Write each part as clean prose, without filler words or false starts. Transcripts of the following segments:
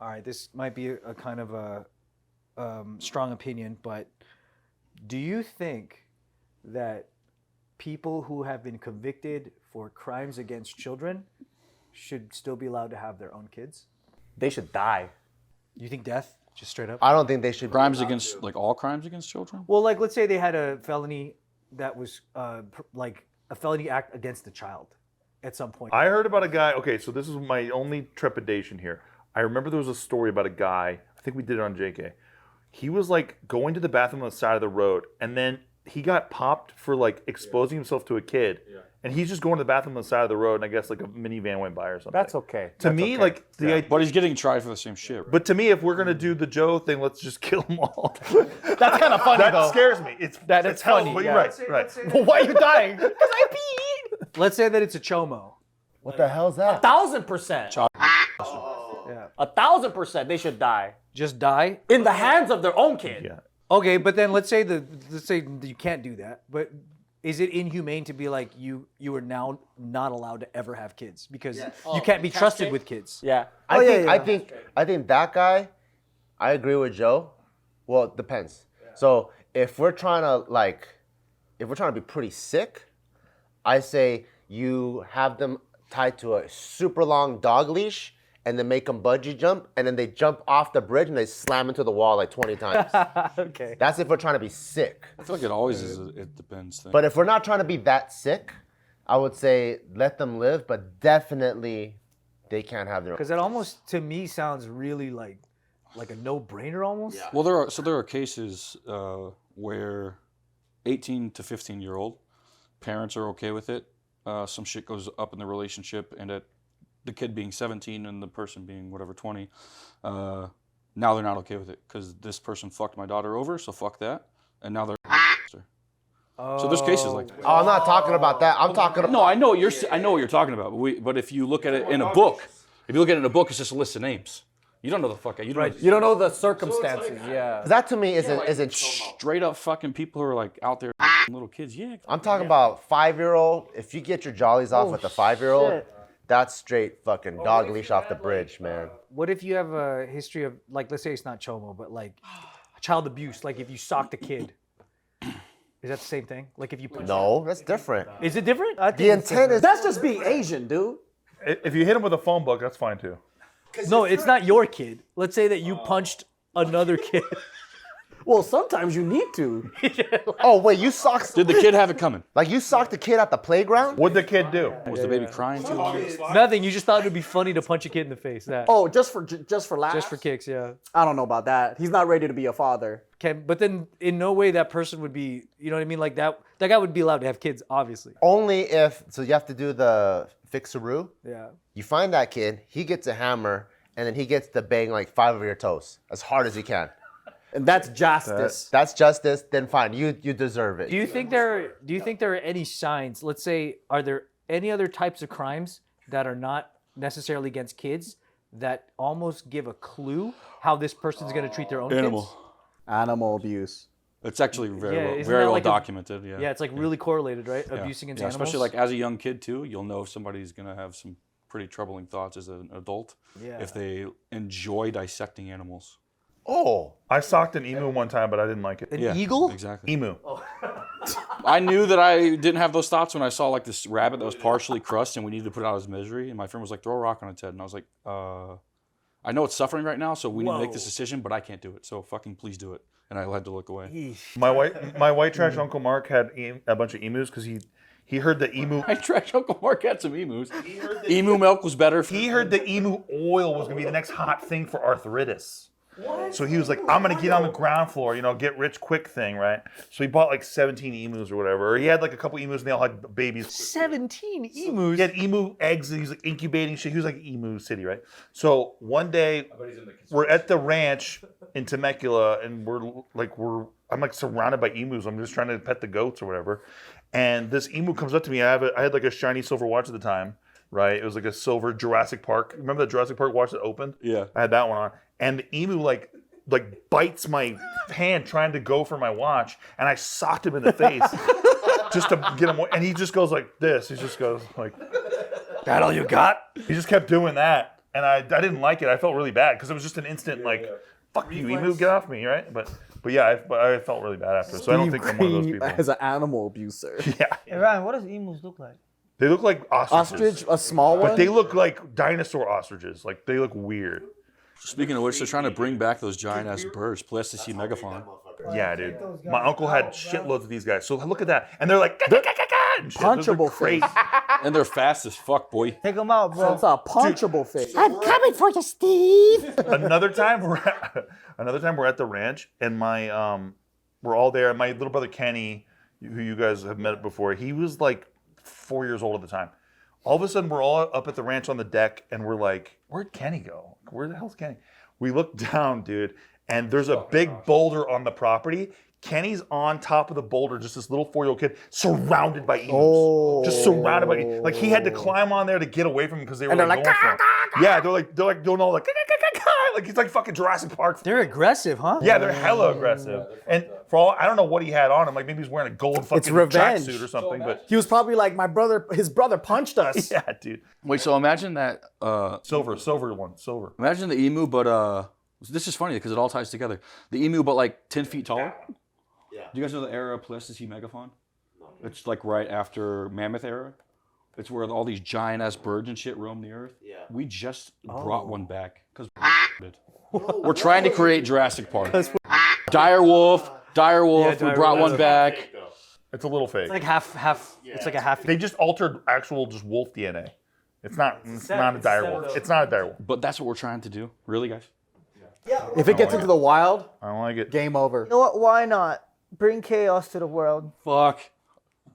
All right, this might be a kind of a strong opinion, but do you think that people who have been convicted for crimes against children should still be allowed to have their own kids? They should die. You think death, just straight up? I don't think they should. Crimes against, like all crimes against children? Well, like let's say they had a felony that was like a felony act against a child at some point. I heard about a guy. Okay, so this is my only trepidation here. I remember there was a story about a guy. I think we did it on JK. He was like going to the bathroom on the side of the road, and then he got popped for like exposing himself to a kid. Yeah. And he's just going to the bathroom on the side of the road, and I guess like a minivan went by or something. That's okay. To me, like the idea. But he's getting tried for the same shit. Right? But to me, if we're gonna do the Joe thing, let's just kill them all. That's kind of funny that though. scares me. It's hell, funny, but yeah. you're right. Well, why are you dying? Because I peed. Let's say that it's a chomo. What the hell's that? 1,000%. Yeah. 1,000% they should die Just die? in the hands of their own kid. Yeah. Okay, but then let's say you can't do that. But is it inhumane to be like you are now not allowed to ever have kids because you can't be trusted with kids? Yeah. I think that guy. I agree with Joe. Well, it depends. So if we're trying to be pretty sick, I say you have them tied to a super long dog leash and then make them bungee jump, and then they jump off the bridge and they slam into the wall like 20 times. Okay. That's if we're trying to be sick. I feel like it always is. It depends. Thing. But if we're not trying to be that sick, I would say let them live, but definitely they can't have their own. Because that almost to me sounds really like a no-brainer almost. Well, there are cases where 18 to 15-year-old parents are okay with it. Some shit goes up in the relationship, and at the kid being 17 and the person being whatever 20, now they're not okay with it because this person fucked my daughter over, so fuck that, and now they're. So there's cases like that. Oh, I'm not talking about that. I'm talking about. No, I know what you're talking about. But if you look at it in a book, it's just a list of names. You don't know the fuck. You don't know the circumstances. Yeah. That to me isn't straight up fucking people who are like out there little kids. Yeah. I'm talking about 5-year-old. If you get your jollies off with a 5-year-old, that's straight fucking dog leash off the bridge, man. What if you have a history of, like, let's say it's not chomo, but like child abuse, like if you socked a kid? Is that the same thing? Like if you No, that's different. Is it different? I think The it's intent is That's just being Asian, dude. If you hit him with a phone book, that's fine too. No, it's not your kid. Let's say that you punched another kid. Well, sometimes you need to. Oh wait, you socked Did the kid have it coming? like you socked the kid at the playground? What'd the kid do? Was the baby crying too? Nothing. You just thought it would be funny to punch a kid in the face. That. Oh, just for laughs? Just for kicks, yeah. I don't know about that. He's not ready to be a father. Okay, but then in no way that person would be, you know what I mean? Like that guy would be allowed to have kids, obviously. Only if you have to do the fixaroo. Yeah. You find that kid, he gets a hammer, and then he gets to bang like 5 of your toes as hard as he can. And that's justice. That's justice. Then fine, you deserve it. Do you think there are any signs? Let's say, are there any other types of crimes that are not necessarily against kids that almost give a clue how this person's going to treat their own kids? Animal abuse. It's actually very isn't that well like documented. Yeah. Yeah, it's like really correlated, right? Abuse against animals. Especially like as a young kid too, you'll know if somebody's gonna have some pretty troubling thoughts as an adult if they enjoy dissecting animals. Oh, I socked an emu one time, but I didn't like it. An eagle? Exactly. Emu. I knew that I didn't have those thoughts when I saw like this rabbit that was partially crushed and we needed to put it out as misery. And my friend was like, throw a rock on its head. And I was like, I know it's suffering right now, so we need to make this decision, but I can't do it. So fucking please do it. And I had to look away. My white trash Uncle Mark had a bunch of emus because he heard the emu. My trash Uncle Mark had some emus. Emu milk was better. He heard the emu oil was gonna be the next hot thing for arthritis. What? So he was like, I'm gonna get on the ground floor, get rich quick thing, right? So he bought like 17 emus or whatever. Or he had like a couple emus and they all had babies. 17 emus? He had emu eggs and he was like incubating shit. He was like emu city, right? So one day we're at the ranch in Temecula and I'm like surrounded by emus. I'm just trying to pet the goats or whatever. And this emu comes up to me. I had like a shiny silver watch at the time, right? It was like a silver Jurassic Park. Remember the Jurassic Park watch that opened? Yeah. I had that one on. And the emu like bites my hand trying to go for my watch, and I socked him in the face just to get him. And he just goes like this. He just goes like, "That all you got?" He just kept doing that, and I didn't like it. I felt really bad because it was just an instant fuck you, emu, get off me, right? But yeah, I felt really bad after. So I don't think I'm one of those people. As an animal abuser. Yeah. Hey Ryan, what does emus look like? They look like ostriches. Ostrich, a small one. But they look like dinosaur ostriches. Like they look weird. Speaking of which, they're trying to bring back those giant ass birds, Plasticine megafaun. Yeah, dude. My uncle had shitloads of these guys. So look at that, and they're like and shit. Those are Punchable crazy. face. And they're fast as fuck, boy. Take them out, bro. That's a punchable face. I'm coming for you, Steve. Another time we're at the ranch, and we're all there. And my little brother Kenny, who you guys have met before, he was like 4 years old at the time. All of a sudden, we're all up at the ranch on the deck, and we're like, "Where'd Kenny go? Where the hell's Kenny?" We look down, dude, and there's a big boulder on the property. Kenny's on top of the boulder, just this little 4-year-old kid, surrounded by emus. Just surrounded by emus. Like he had to climb on there to get away from him because they were And they're like like, going for him. Yeah, they're like doing all like he's like fucking Jurassic Park. They're aggressive, huh? Yeah, they're hella aggressive. And for all I don't know what he had on him, like maybe he's wearing a gold fucking revenge. tracksuit or something. But He was probably like, his brother punched us. yeah, dude. Wait, so imagine that. Silver one. Imagine the emu, but this is funny because it all ties together. The emu, but like 10 feet taller. Yeah. Do you guys know the era of Plasticine megafaun? It's like right after Mammoth era. It's where all these giant ass birds and shit roam the earth. Yeah. We just brought one back because we're trying to create Jurassic Park. Dire wolf. We brought one back. It's a little fake. It's like half. It's like a half. They just altered actual just wolf DNA. It's not a dire wolf. It's not a dire wolf. But that's what we're trying to do. Really, guys? If it gets into the wild, I don't like it. game over. You know what? Why not? Bring chaos to the world. Fuck.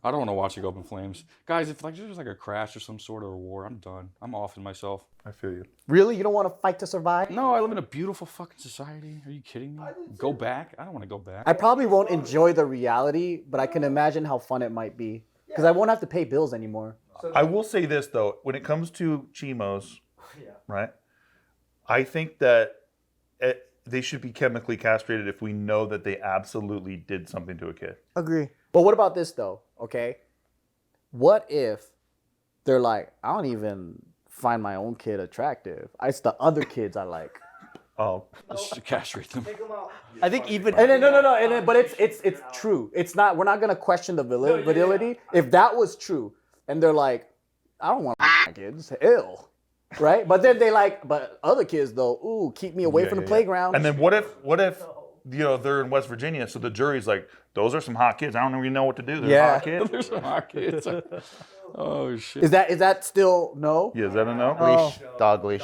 I don't want to watch it go up in flames. Guys, if like there's like a crash or some sort of a war, I'm done. I'm offing myself. I feel you. Really? You don't want to fight to survive? No, I live in a beautiful fucking society. Are you kidding me? Go back? I don't want to go back. I probably won't enjoy the reality, but I can imagine how fun it might be. Because I won't have to pay bills anymore. I will say this though, when it comes to chimos, right? I think that they should be chemically castrated if we know that they absolutely did something to a kid. Agree. But what about this though? Okay. What if they're like, I don't even find my own kid attractive. It's the other kids I like. Oh, Just castrate them. I think even. And then, no. And then, but it's true. It's not. We're not gonna question the validity. If that was true, and they're like, I don't want my kids. Ill. Right? But then but other kids though, ooh, keep me away from the playground. And then what if they're in West Virginia, so the jury's like, those are some hot kids. I don't even know what to do. They're hot kids. There's some hot kids. Oh shit. Is that still no? Yeah, is that a no? Leash, dog leash.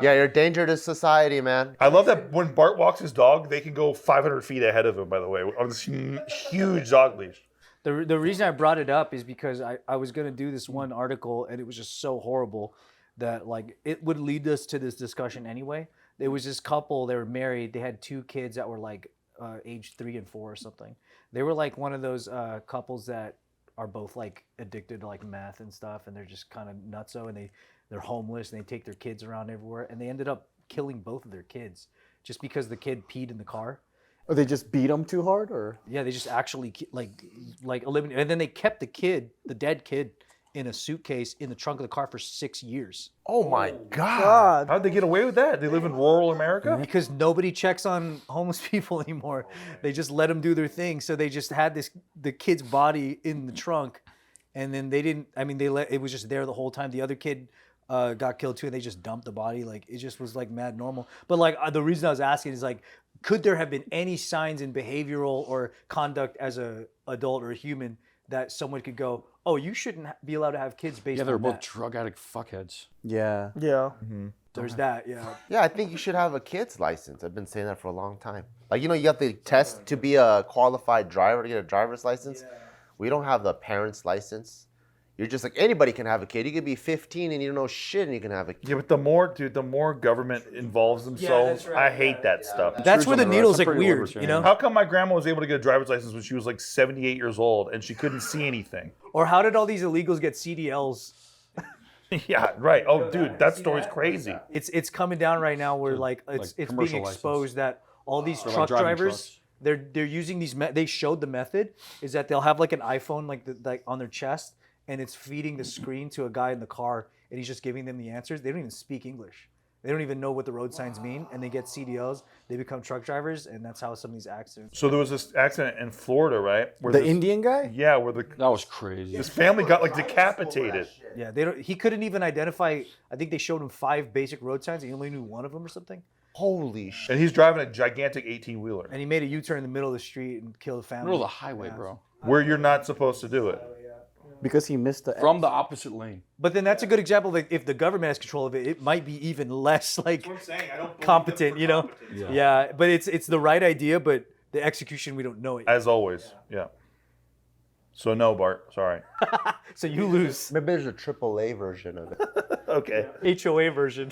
Yeah, you're a danger to society, man. I love that when Bart walks his dog, they can go 500 feet ahead of him, by the way, on this huge dog leash. The reason I brought it up is because I was going to do this one article and it was just so horrible that like it would lead us to this discussion anyway. There was this couple, they were married, they had 2 kids that were like age 3 and 4 or something. They were like one of those couples that are both like addicted to like meth and stuff, and they're just kind of nutso, and they're homeless and they take their kids around everywhere, and they ended up killing both of their kids just because the kid peed in the car. Or they just beat them too hard, or? Yeah, they just actually like eliminated, and then they kept the dead kid, in a suitcase in the trunk of the car for 6 years. Oh my God. How'd they get away with that? They live in rural America? Because nobody checks on homeless people anymore. They just let them do their thing. So they just had the kid's body in the trunk, and then it was just there the whole time. The other kid got killed too, and they just dumped the body. Like, it just was like mad normal. But like the reason I was asking is like, could there have been any signs in behavioral or conduct as a adult or a human that someone could go, oh, you shouldn't be allowed to have kids based on that? Yeah, they're both drug addict fuckheads. Yeah. Yeah. Mm-hmm. There's that, yeah. Yeah, I think you should have a kid's license. I've been saying that for a long time. Like, you have to test to be a qualified driver, to get a driver's license. Yeah. We don't have the parent's license. You're just like, anybody can have a kid. You could be 15 and you don't know shit and you can have a kid. Yeah, but the more government involves themselves, I hate that stuff. That's where the needle's like weird, you know? How come my grandma was able to get a driver's license when she was like 78 years old and she couldn't see anything? Or how did all these illegals get CDLs? Yeah, right. Oh, dude, that story's crazy. It's coming down right now where it's being exposed that all these truck drivers, they're using these. They showed the method is that they'll have like an iPhone like on their chest, and it's feeding the screen to a guy in the car, and he's just giving them the answers. They don't even speak English. They don't even know what the road signs mean, and they get CDLs. They become truck drivers, and that's how some of these accidents. So there was this accident in Florida, right? Where The this- Indian guy? Yeah, where the That was crazy. this family got like decapitated. Yeah, they don't. He couldn't even identify. I think they showed him 5 basic road signs. He only knew one of them or something. Holy shit. And he's driving a gigantic 18-wheeler And he made a U-turn in the middle of the street and killed a family. Middle of the highway, bro. where you're not supposed to do it. Because he missed the From the opposite lane. But then that's a good example. Like if the government has control of it, it might be even less like competent. You know? Yeah. But it's the right idea, but the execution we don't know it. As always, yeah. So no, Bart. Sorry. So you lose. Maybe there's a AAA version of it. Okay. HOA version.